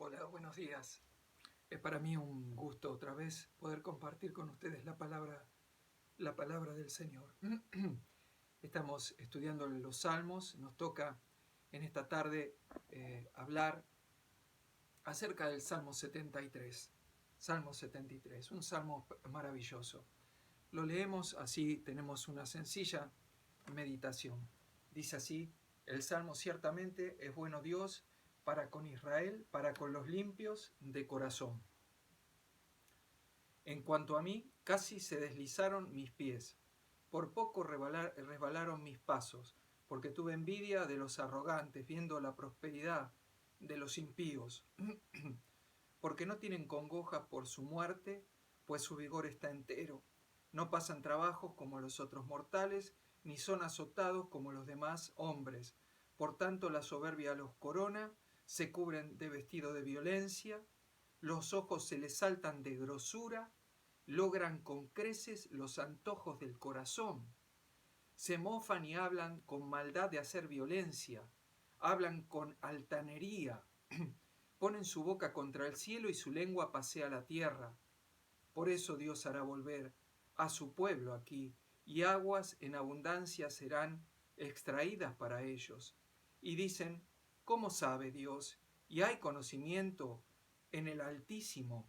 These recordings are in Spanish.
Hola, buenos días. Es para mí un gusto otra vez poder compartir con ustedes la palabra del Señor. Estamos estudiando los Salmos. Nos toca en esta tarde hablar acerca del Salmo 73. Salmo 73, un salmo maravilloso. Lo leemos así, tenemos una sencilla meditación. Dice así: el Salmo ciertamente es bueno Dios para con Israel, para con los limpios de corazón. En cuanto a mí, casi se deslizaron mis pies. Por poco resbalaron mis pasos, porque tuve envidia de los arrogantes, viendo la prosperidad de los impíos. Porque no tienen congoja por su muerte, pues su vigor está entero. No pasan trabajos como los otros mortales, ni son azotados como los demás hombres. Por tanto, la soberbia los corona, se cubren de vestido de violencia, los ojos se les saltan de grosura, logran con creces los antojos del corazón. Se mofan y hablan con maldad de hacer violencia, hablan con altanería, ponen su boca contra el cielo y su lengua pasea la tierra. Por eso Dios hará volver a su pueblo aquí, y aguas en abundancia serán extraídas para ellos. Y dicen: ¿cómo sabe Dios? Y hay conocimiento en el Altísimo.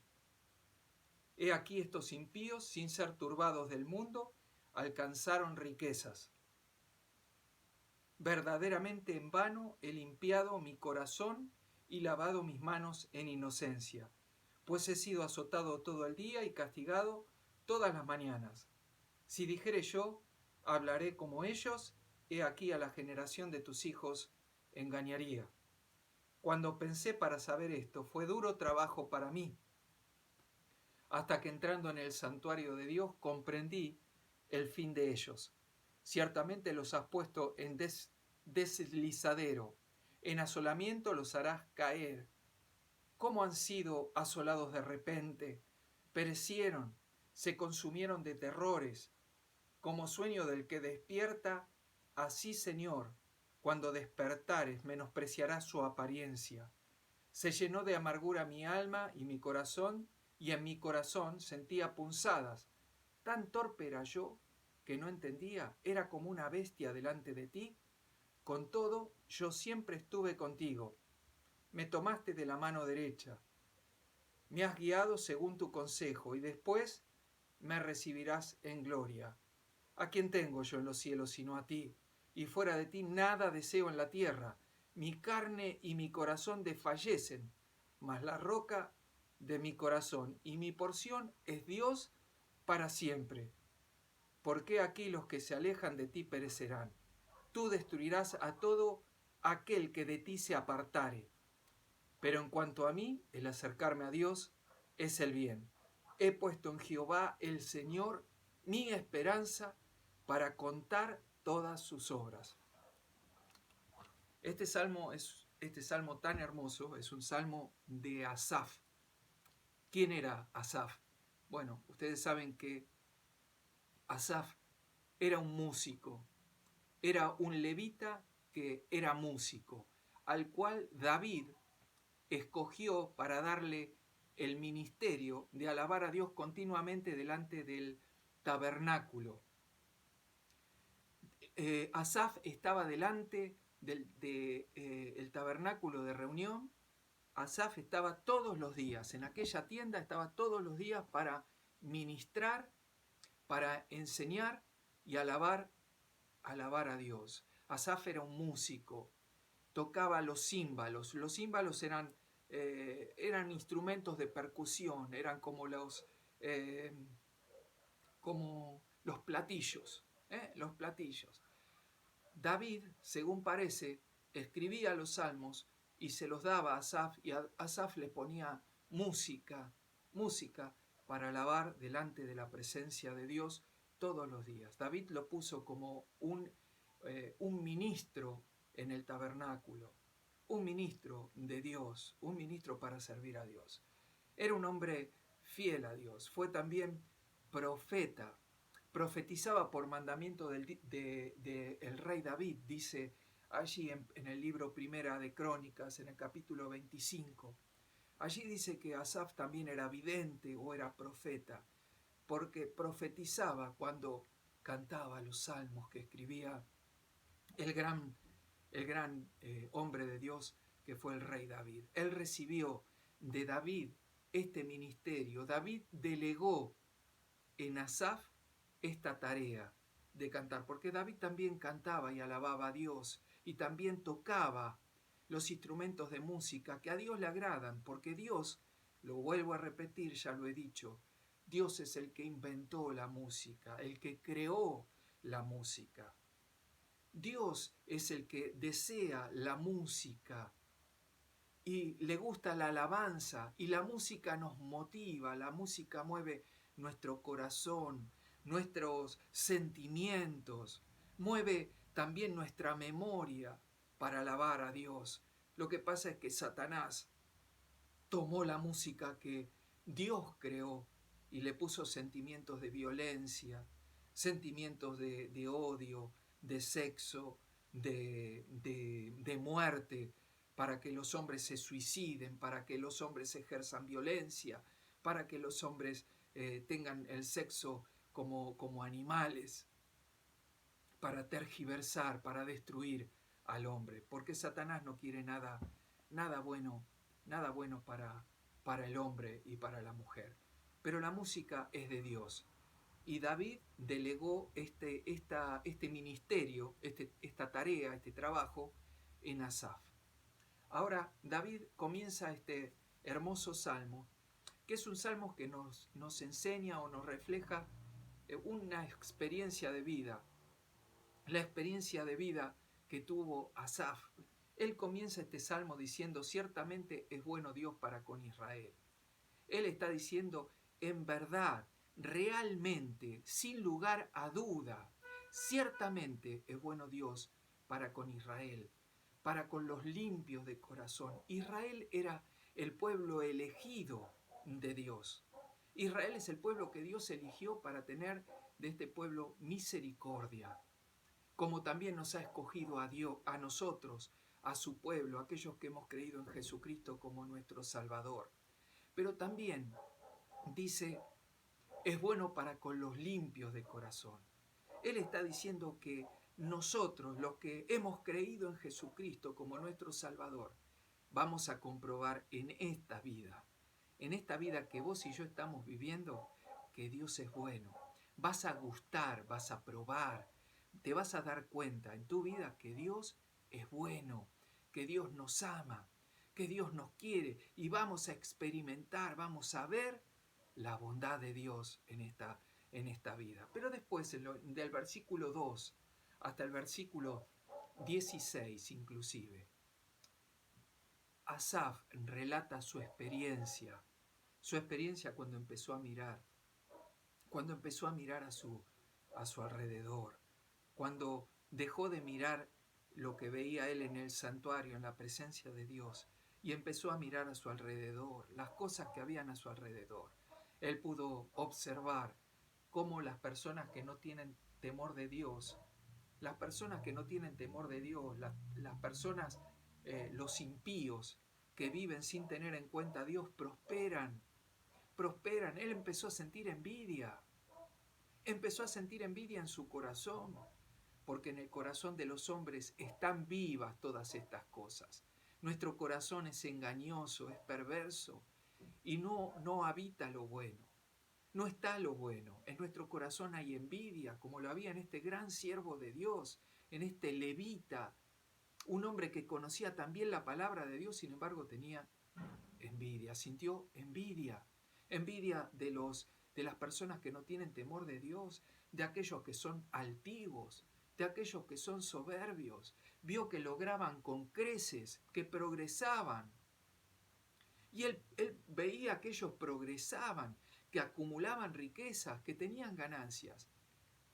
He aquí estos impíos, sin ser turbados del mundo, alcanzaron riquezas. Verdaderamente en vano he limpiado mi corazón y lavado mis manos en inocencia, pues he sido azotado todo el día y castigado todas las mañanas. Si dijere yo, hablaré como ellos, he aquí a la generación de tus hijos engañaría. Cuando pensé para saber esto, fue duro trabajo para mí, hasta que entrando en el santuario de Dios comprendí el fin de ellos. Ciertamente los has puesto en deslizadero, en asolamiento los harás caer. ¿Cómo han sido asolados de repente? Perecieron, se consumieron de terrores. Como sueño del que despierta, así, Señor, cuando despertares menospreciarás su apariencia. Se llenó de amargura mi alma y mi corazón, y en mi corazón sentía punzadas. Tan torpe era yo que no entendía, era como una bestia delante de ti. Con todo, yo siempre estuve contigo. Me tomaste de la mano derecha. Me has guiado según tu consejo, y después me recibirás en gloria. ¿A quién tengo yo en los cielos sino a ti? Y fuera de ti nada deseo en la tierra. Mi carne y mi corazón desfallecen, mas la roca de mi corazón y mi porción es Dios para siempre. Porque aquí los que se alejan de ti perecerán. Tú destruirás a todo aquel que de ti se apartare. Pero en cuanto a mí, el acercarme a Dios es el bien. He puesto en Jehová el Señor mi esperanza para contar todas sus obras. Este salmo tan hermoso es un salmo de Asaf. ¿Quién era Asaf? Bueno, ustedes saben que Asaf era un músico, era un levita que era músico, al cual David escogió para darle el ministerio de alabar a Dios continuamente delante del tabernáculo. Asaf estaba delante del tabernáculo de reunión. Asaf estaba todos los días, en aquella tienda estaba todos los días para ministrar, para enseñar y alabar a Dios. Asaf era un músico, tocaba los címbalos. Los címbalos eran instrumentos de percusión, eran como los platillos. Los platillos. David, según parece, escribía los salmos y se los daba a Asaf, y Asaf le ponía música para alabar delante de la presencia de Dios todos los días. David lo puso como un ministro en el tabernáculo, un ministro de Dios, un ministro para servir a Dios. Era un hombre fiel a Dios, fue también profeta, profetizaba por mandamiento del rey David, dice allí en el libro Primera de Crónicas, en el capítulo 25. Allí dice que Asaf también era vidente o era profeta, porque profetizaba cuando cantaba los salmos que escribía el gran, hombre de Dios que fue el rey David. Él recibió de David este ministerio. David delegó en Asaf esta tarea de cantar, porque David también cantaba y alababa a Dios y también tocaba los instrumentos de música que a Dios le agradan, porque Dios, lo vuelvo a repetir, ya lo he dicho, Dios es el que inventó la música, el que creó la música. Dios es el que desea la música y le gusta la alabanza, y la música nos motiva, la música mueve nuestro corazón, nuestros sentimientos, mueve también nuestra memoria para alabar a Dios. Lo que pasa es que Satanás tomó la música que Dios creó y le puso sentimientos de violencia, sentimientos de odio, de sexo, de muerte, para que los hombres se suiciden, para que los hombres ejerzan violencia, para que los hombres tengan el sexo como animales, para tergiversar, para destruir al hombre, porque Satanás no quiere nada bueno, para el hombre y para la mujer. Pero la música es de Dios. Y David delegó este ministerio, esta tarea, este trabajo en Asaf. Ahora David comienza este hermoso salmo, que es un salmo que nos enseña o nos refleja una experiencia de vida, la experiencia de vida que tuvo Asaf. Él comienza este salmo diciendo: ciertamente es bueno Dios para con Israel. Él está diciendo, en verdad, realmente, sin lugar a duda, ciertamente es bueno Dios para con Israel, para con los limpios de corazón. Israel era el pueblo elegido de Dios. Israel es el pueblo que Dios eligió para tener de este pueblo misericordia, como también nos ha escogido a Dios, a nosotros, a su pueblo, aquellos que hemos creído en Jesucristo como nuestro Salvador. Pero también dice, es bueno para con los limpios de corazón. Él está diciendo que nosotros, los que hemos creído en Jesucristo como nuestro Salvador, vamos a comprobar en esta vida que vos y yo estamos viviendo, que Dios es bueno. Vas a gustar, vas a probar, te vas a dar cuenta en tu vida que Dios es bueno, que Dios nos ama, que Dios nos quiere, y vamos a experimentar, vamos a ver la bondad de Dios en esta vida. Pero después, del versículo 2 hasta el versículo 16 inclusive, Asaf relata su experiencia cuando empezó a mirar a su alrededor, cuando dejó de mirar lo que veía él en el santuario, en la presencia de Dios, y empezó a mirar a su alrededor, las cosas que habían a su alrededor. Él pudo observar cómo las personas que no tienen temor de Dios, las personas, los impíos que viven sin tener en cuenta a Dios, prosperan. Él empezó a sentir envidia en su corazón, porque en el corazón de los hombres están vivas todas estas cosas. Nuestro corazón es engañoso, es perverso, y no habita lo bueno. No está lo bueno. En nuestro corazón hay envidia, como lo había en este gran siervo de Dios, en este levita, un hombre que conocía también la palabra de Dios, sin embargo tenía envidia, sintió envidia de las personas que no tienen temor de Dios, de aquellos que son altivos, de aquellos que son soberbios. Vio que lograban con creces, que progresaban. Y él veía que ellos progresaban, que acumulaban riquezas, que tenían ganancias.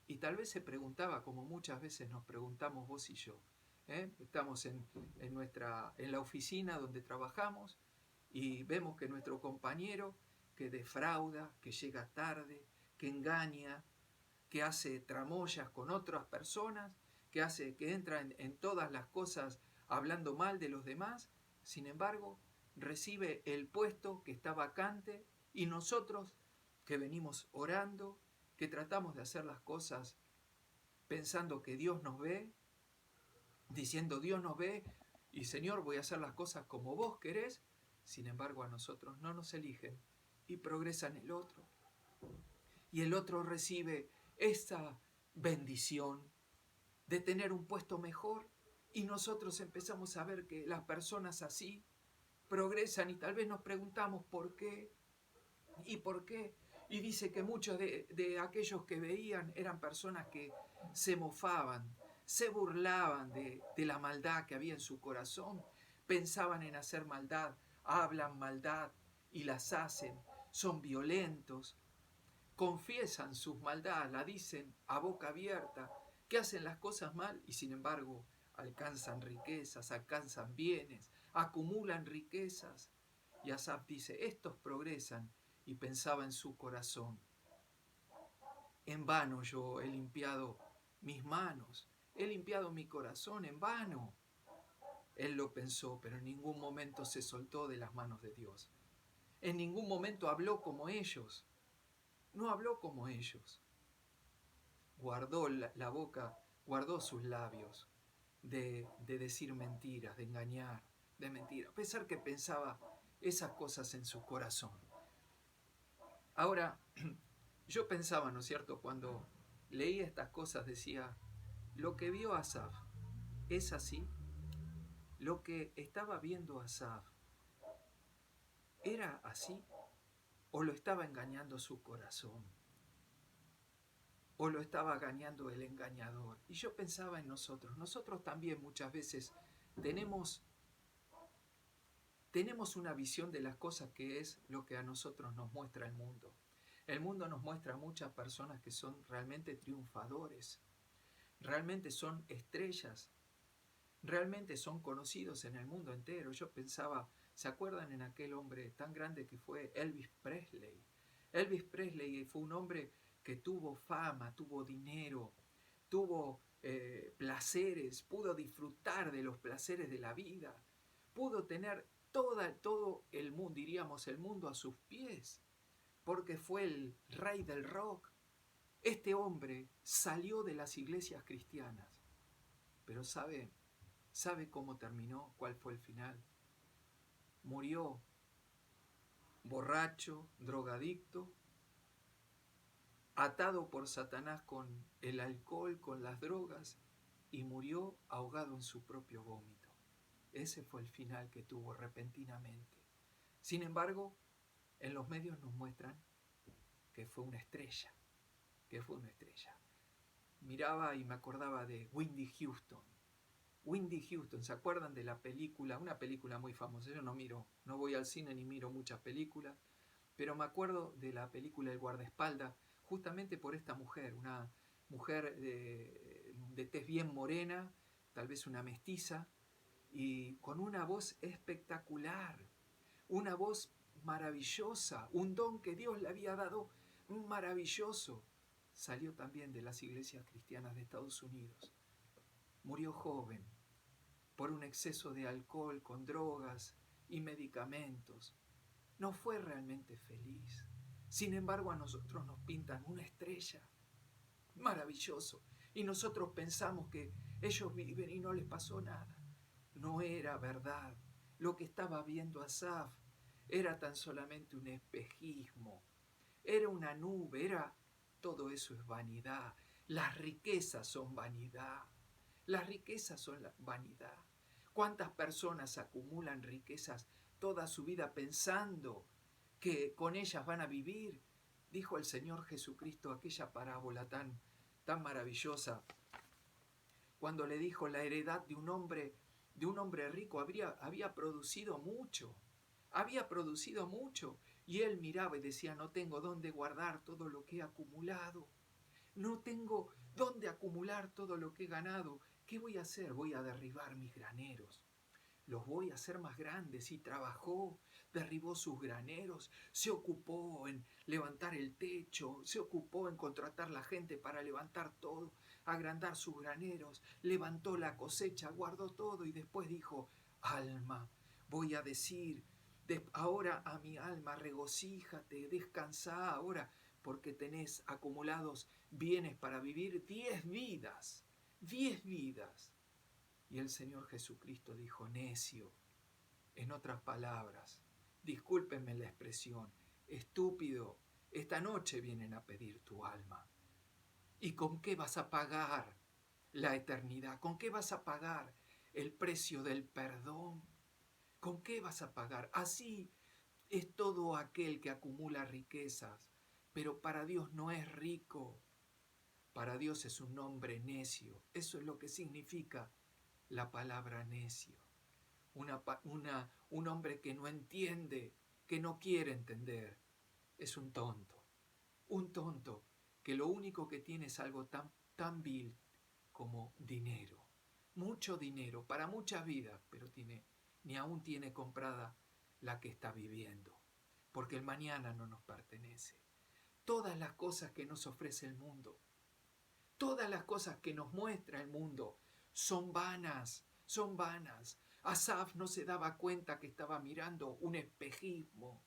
Y tal vez se preguntaba, como muchas veces nos preguntamos vos y yo, estamos en la oficina donde trabajamos y vemos que nuestro compañero que defrauda, que llega tarde, que engaña, que hace tramoyas con otras personas, que entra en todas las cosas hablando mal de los demás, sin embargo, recibe el puesto que está vacante y nosotros que venimos orando, que tratamos de hacer las cosas pensando que Dios nos ve, diciendo Dios nos ve y Señor voy a hacer las cosas como vos querés, sin embargo a nosotros no nos eligen y progresa en el otro. Y el otro recibe esta bendición de tener un puesto mejor y nosotros empezamos a ver que las personas así progresan y tal vez nos preguntamos por qué y por qué. Y dice que muchos de aquellos que veían eran personas que se mofaban, se burlaban de la maldad que había en su corazón, pensaban en hacer maldad, hablan maldad y las hacen, son violentos, confiesan sus maldades, la dicen a boca abierta, que hacen las cosas mal y sin embargo alcanzan riquezas, alcanzan bienes, acumulan riquezas. Y Asaf dice, estos progresan y pensaba en su corazón. En vano yo he limpiado mis manos, he limpiado mi corazón, en vano. Él lo pensó, pero en ningún momento se soltó de las manos de Dios. En ningún momento habló como ellos. No habló como ellos. Guardó la boca, guardó sus labios de decir mentiras, de engañar, de mentir, a pesar que pensaba esas cosas en su corazón. Ahora, yo pensaba, ¿no es cierto?, cuando leía estas cosas decía, lo que vio Asaf es así, lo que estaba viendo Asaf era así, o lo estaba engañando su corazón, o lo estaba engañando el engañador. Y yo pensaba en nosotros también muchas veces tenemos una visión de las cosas que es lo que a nosotros nos muestra el mundo. El mundo nos muestra a muchas personas que son realmente triunfadores, realmente son estrellas, realmente son conocidos en el mundo entero. Yo pensaba, ¿se acuerdan en aquel hombre tan grande que fue Elvis Presley? Elvis Presley fue un hombre que tuvo fama, tuvo dinero, tuvo placeres, pudo disfrutar de los placeres de la vida, pudo tener todo el mundo, diríamos el mundo a sus pies, porque fue el rey del rock. Este hombre salió de las iglesias cristianas, pero ¿sabe cómo terminó? ¿Cuál fue el final? Murió borracho, drogadicto, atado por Satanás con el alcohol, con las drogas, y murió ahogado en su propio vómito. Ese fue el final que tuvo repentinamente. Sin embargo, en los medios nos muestran que fue una estrella, Miraba y me acordaba de Whitney Houston. Whitney Houston, ¿se acuerdan de la película? Una película muy famosa. Yo no voy al cine ni miro muchas películas, pero me acuerdo de la película El guardaespaldas, justamente por esta mujer, una mujer de tez bien morena, tal vez una mestiza, y con una voz espectacular, una voz maravillosa, un don que Dios le había dado maravilloso. Salió también de las iglesias cristianas de Estados Unidos. Murió joven por un exceso de alcohol con drogas y medicamentos. No fue realmente feliz. Sin embargo, a nosotros nos pintan una estrella. Maravilloso. Y nosotros pensamos que ellos viven y no les pasó nada. No era verdad. Lo que estaba viendo Asaf era tan solamente un espejismo. Era una nube, todo eso es vanidad. Las riquezas son vanidad. Las riquezas son la vanidad. ¿Cuántas personas acumulan riquezas toda su vida pensando que con ellas van a vivir? Dijo el Señor Jesucristo aquella parábola tan maravillosa, cuando le dijo la heredad de un hombre rico había producido mucho, y él miraba y decía, no tengo dónde guardar todo lo que he acumulado, no tengo dónde acumular todo lo que he ganado. ¿Qué voy a hacer? Voy a derribar mis graneros, los voy a hacer más grandes. Y trabajó, derribó sus graneros, se ocupó en levantar el techo, se ocupó en contratar la gente para levantar todo, agrandar sus graneros, levantó la cosecha, guardó todo y después dijo, alma, voy a decir Ahora a mi alma, regocíjate, descansá ahora, porque tenés acumulados bienes para vivir 10 vidas, 10 vidas. Y el Señor Jesucristo dijo, necio, en otras palabras, discúlpenme la expresión, estúpido, esta noche vienen a pedir tu alma. ¿Y con qué vas a pagar la eternidad? ¿Con qué vas a pagar el precio del perdón? ¿Con qué vas a pagar? Así es todo aquel que acumula riquezas, pero para Dios no es rico. Para Dios es un hombre necio. Eso es lo que significa la palabra necio. Un hombre que no entiende, que no quiere entender. Es un tonto. Un tonto que lo único que tiene es algo tan vil como dinero. Mucho dinero para muchas vidas, pero ni aún tiene comprada la que está viviendo, porque el mañana no nos pertenece. Todas las cosas que nos ofrece el mundo, todas las cosas que nos muestra el mundo, son vanas, son vanas. Asaf no se daba cuenta que estaba mirando un espejismo,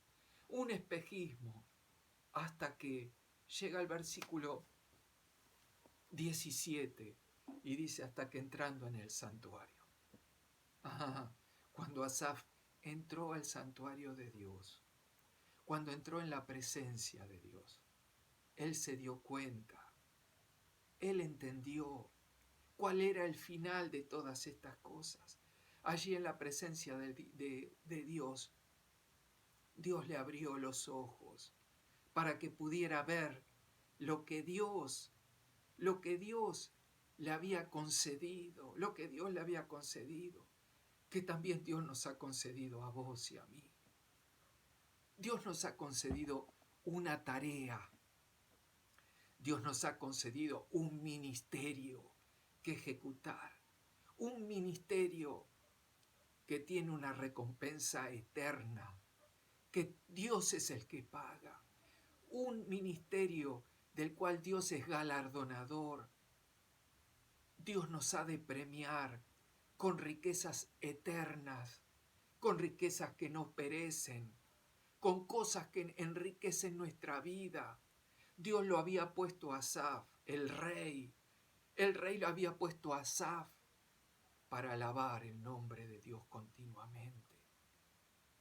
hasta que llega el versículo 17 y dice, hasta que entrando en el santuario. Cuando Asaf entró al santuario de Dios, cuando entró en la presencia de Dios, él se dio cuenta, él entendió cuál era el final de todas estas cosas. Allí en la presencia de Dios, Dios le abrió los ojos para que pudiera ver lo que Dios le había concedido, que también Dios nos ha concedido a vos y a mí. Dios nos ha concedido una tarea. Dios nos ha concedido un ministerio que ejecutar. Un ministerio que tiene una recompensa eterna, que Dios es el que paga. Un ministerio del cual Dios es galardonador. Dios nos ha de premiar con riquezas eternas, con riquezas que no perecen, con cosas que enriquecen nuestra vida. Dios lo había puesto a Asaf, el rey lo había puesto a Asaf para alabar el nombre de Dios continuamente.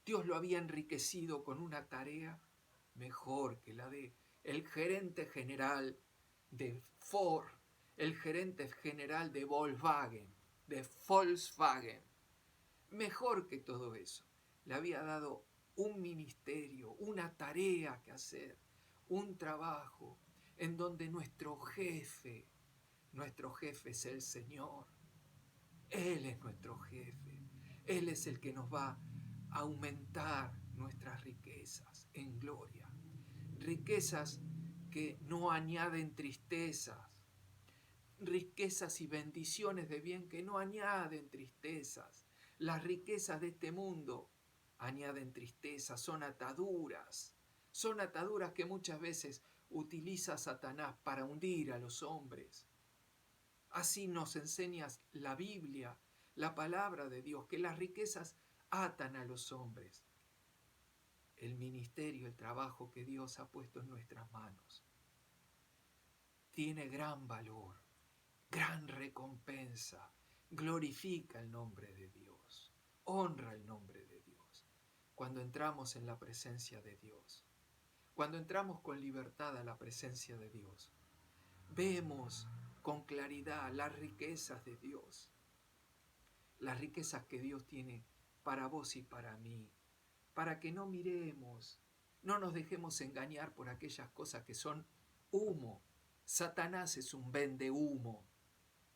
Dios lo había enriquecido con una tarea mejor que la de el gerente general de Ford, el gerente general de Volkswagen, mejor que todo eso. Le había dado un ministerio, una tarea que hacer, un trabajo en donde nuestro jefe es el Señor. Él es nuestro jefe. Él es el que nos va a aumentar nuestras riquezas en gloria. Riquezas que no añaden tristezas. Riquezas y bendiciones de bien que no añaden tristezas. Las riquezas de este mundo añaden tristezas, son ataduras que muchas veces utiliza Satanás para hundir a los hombres. Así nos enseña la Biblia, la palabra de Dios, que las riquezas atan a los hombres. El ministerio, el trabajo que Dios ha puesto en nuestras manos tiene gran valor, gran recompensa, glorifica el nombre de Dios, honra el nombre de Dios. Cuando entramos en la presencia de Dios, cuando entramos con libertad a la presencia de Dios, vemos con claridad las riquezas de Dios, las riquezas que Dios tiene para vos y para mí, para que no miremos, no nos dejemos engañar por aquellas cosas que son humo. Satanás es un vendehumo.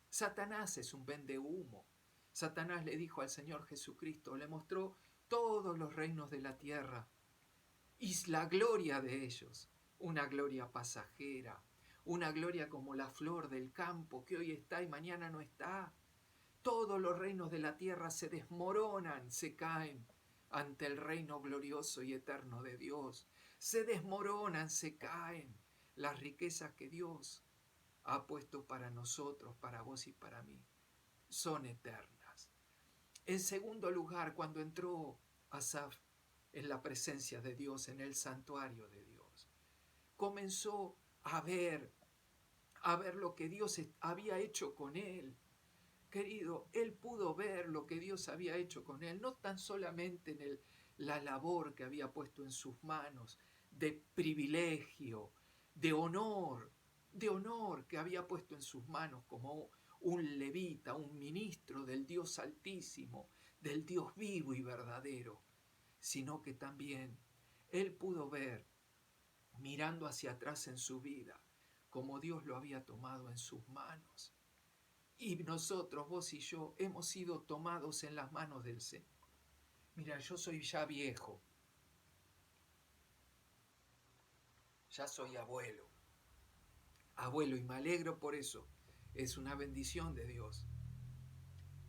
Satanás es un vendehumo. Satanás le dijo al Señor Jesucristo, le mostró todos los reinos de la tierra y la gloria de ellos, una gloria pasajera, una gloria como la flor del campo que hoy está y mañana no está. Todos los reinos de la tierra se desmoronan, se caen ante el reino glorioso y eterno de Dios. Se desmoronan, se caen. Las riquezas que Dios ha puesto para nosotros, para vos y para mí, son eternas. En segundo lugar, cuando entró Asaf, en la presencia de Dios, en el santuario de Dios. Comenzó a ver lo que Dios había hecho con él. Querido, él pudo ver lo que Dios había hecho con él, no tan solamente en la labor que había puesto en sus manos, de privilegio, de honor que había puesto en sus manos como un levita, un ministro del Dios Altísimo, del Dios vivo y verdadero, sino que también él pudo ver, mirando hacia atrás en su vida, como Dios lo había tomado en sus manos. Y nosotros, vos y yo, hemos sido tomados en las manos del Señor. Mira, yo soy ya viejo, ya soy abuelo, y me alegro por eso. Es una bendición de Dios.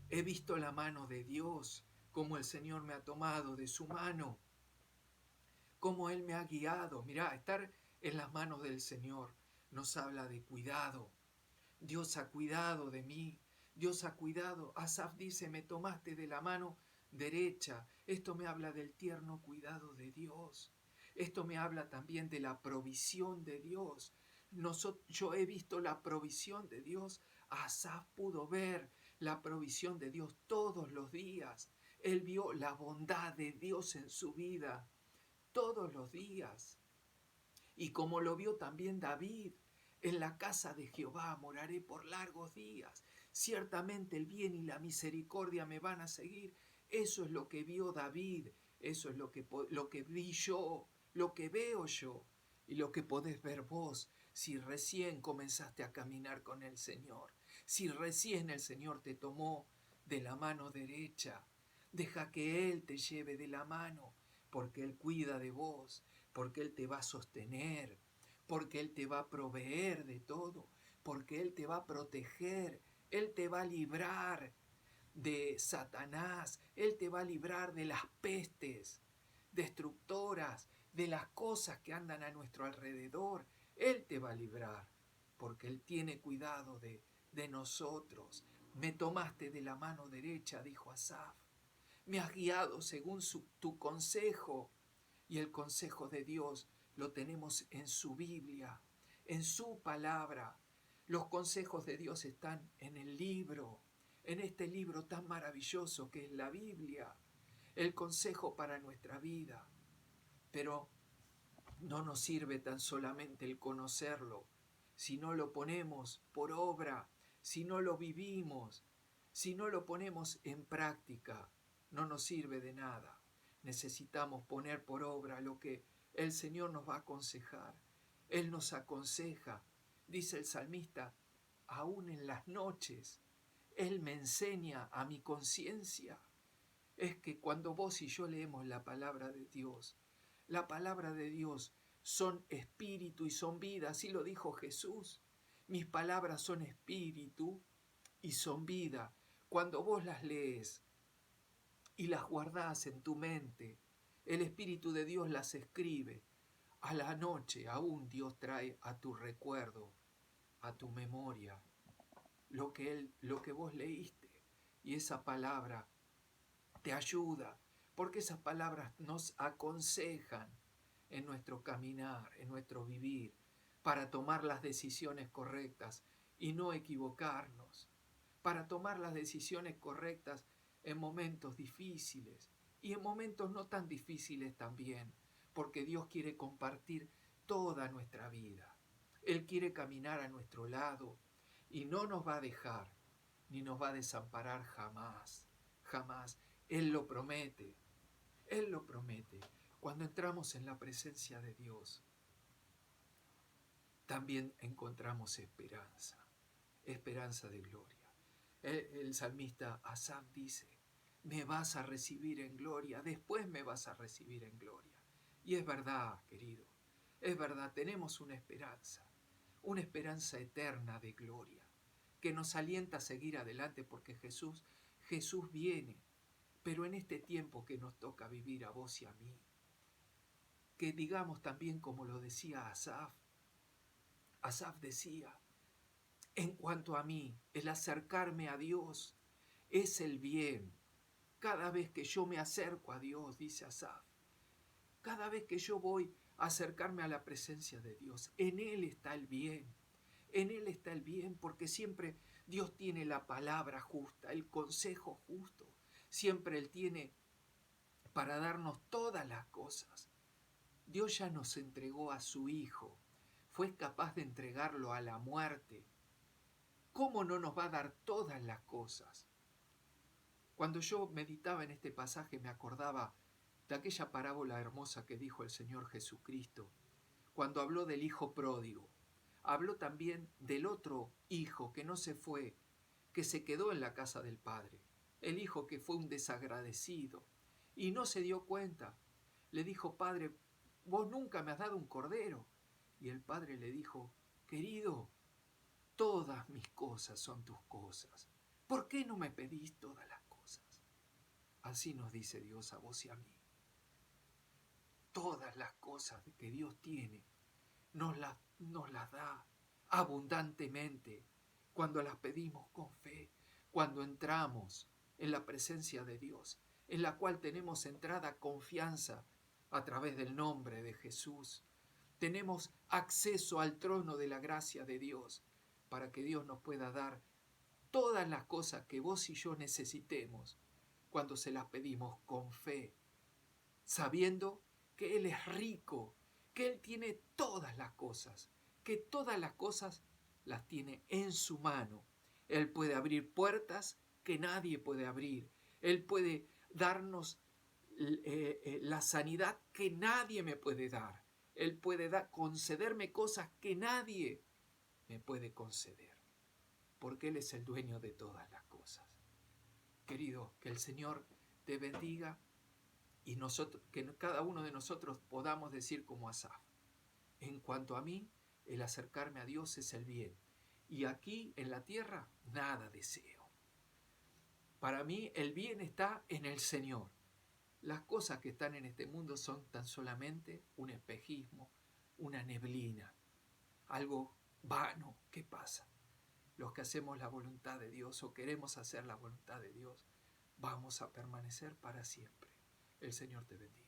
He visto la mano de Dios, como el Señor me ha tomado de su mano, como Él me ha guiado. Mirá, estar en las manos del Señor nos habla de cuidado. Dios ha cuidado de mí, Dios ha cuidado. Asaf dice, me tomaste de la mano derecha. Esto me habla del tierno cuidado de Dios. Esto me habla también de la provisión de Dios. Yo he visto la provisión de Dios. Asaf pudo ver la provisión de Dios todos los días. Él vio la bondad de Dios en su vida todos los días. Y como lo vio también David, en la casa de Jehová moraré por largos días. Ciertamente el bien y la misericordia me van a seguir. Eso es lo que vio David, eso es lo que vi yo, lo que veo yo y lo que podés ver vos si recién comenzaste a caminar con el Señor, si recién el Señor te tomó de la mano derecha. Deja que Él te lleve de la mano, porque Él cuida de vos, porque Él te va a sostener, porque Él te va a proveer de todo, porque Él te va a proteger, Él te va a librar de Satanás, Él te va a librar de las pestes destructoras, de las cosas que andan a nuestro alrededor. Él te va a librar, porque Él tiene cuidado de nosotros. Me tomaste de la mano derecha, dijo Asaf. Me has guiado según tu consejo. Y el consejo de Dios lo tenemos en su Biblia, en su palabra. Los consejos de Dios están en el libro, en este libro tan maravilloso que es la Biblia, el consejo para nuestra vida. Pero no nos sirve tan solamente el conocerlo, si no lo ponemos por obra, si no lo vivimos, si no lo ponemos en práctica, no nos sirve de nada. Necesitamos poner por obra lo que el Señor nos va a aconsejar. Él nos aconseja, dice el salmista, aún en las noches. Él me enseña a mi conciencia. Es que cuando vos y yo leemos la palabra de Dios son espíritu y son vida, así lo dijo Jesús. Mis palabras son espíritu y son vida. Cuando vos las lees y las guardás en tu mente, el Espíritu de Dios las escribe. A la noche aún Dios trae a tu recuerdo, a tu memoria, lo que vos leíste. Y esa palabra te ayuda, porque esas palabras nos aconsejan en nuestro caminar, en nuestro vivir, para tomar las decisiones correctas y no equivocarnos, para tomar las decisiones correctas en momentos difíciles y en momentos no tan difíciles también, porque Dios quiere compartir toda nuestra vida. Él quiere caminar a nuestro lado y no nos va a dejar, ni nos va a desamparar jamás, jamás. Él lo promete, Él lo promete. Cuando entramos en la presencia de Dios, también encontramos esperanza, esperanza de gloria. El salmista Asaf dice, me vas a recibir en gloria, después me vas a recibir en gloria. Y es verdad, querido, es verdad, tenemos una esperanza eterna de gloria, que nos alienta a seguir adelante porque Jesús viene. Pero en este tiempo que nos toca vivir a vos y a mí, que digamos también como lo decía Asaf, Asaf decía, en cuanto a mí, el acercarme a Dios es el bien. Cada vez que yo me acerco a Dios, dice Asaf, cada vez que yo voy a acercarme a la presencia de Dios, en Él está el bien. En Él está el bien, porque siempre Dios tiene la palabra justa, el consejo justo. Siempre Él tiene para darnos todas las cosas. Dios ya nos entregó a su Hijo. Fue capaz de entregarlo a la muerte. ¿Cómo no nos va a dar todas las cosas? Cuando yo meditaba en este pasaje me acordaba de aquella parábola hermosa que dijo el Señor Jesucristo, cuando habló del hijo pródigo. Habló también del otro hijo que no se fue, que se quedó en la casa del padre, el hijo que fue un desagradecido y no se dio cuenta. Le dijo: Padre, vos nunca me has dado un cordero. Y el padre le dijo: Querido, todas mis cosas son tus cosas. ¿Por qué no me pedís todas las cosas? Así nos dice Dios a vos y a mí. Todas las cosas que Dios tiene nos las da abundantemente cuando las pedimos con fe, cuando entramos en la presencia de Dios, en la cual tenemos entrada confianza a través del nombre de Jesús. Tenemos acceso al trono de la gracia de Dios para que Dios nos pueda dar todas las cosas que vos y yo necesitemos cuando se las pedimos con fe, sabiendo que Él es rico, que Él tiene todas las cosas, que todas las cosas las tiene en su mano. Él puede abrir puertas que nadie puede abrir. Él puede darnos la sanidad que nadie me puede dar. Él puede concederme cosas que nadie me puede conceder, porque Él es el dueño de todas las cosas. Querido, que el Señor te bendiga y que cada uno de nosotros podamos decir como Asaf: en cuanto a mí, el acercarme a Dios es el bien, y aquí en la tierra nada deseo. Para mí el bien está en el Señor. Las cosas que están en este mundo son tan solamente un espejismo, una neblina, algo vano que pasa. Los que hacemos la voluntad de Dios o queremos hacer la voluntad de Dios, vamos a permanecer para siempre. El Señor te bendiga.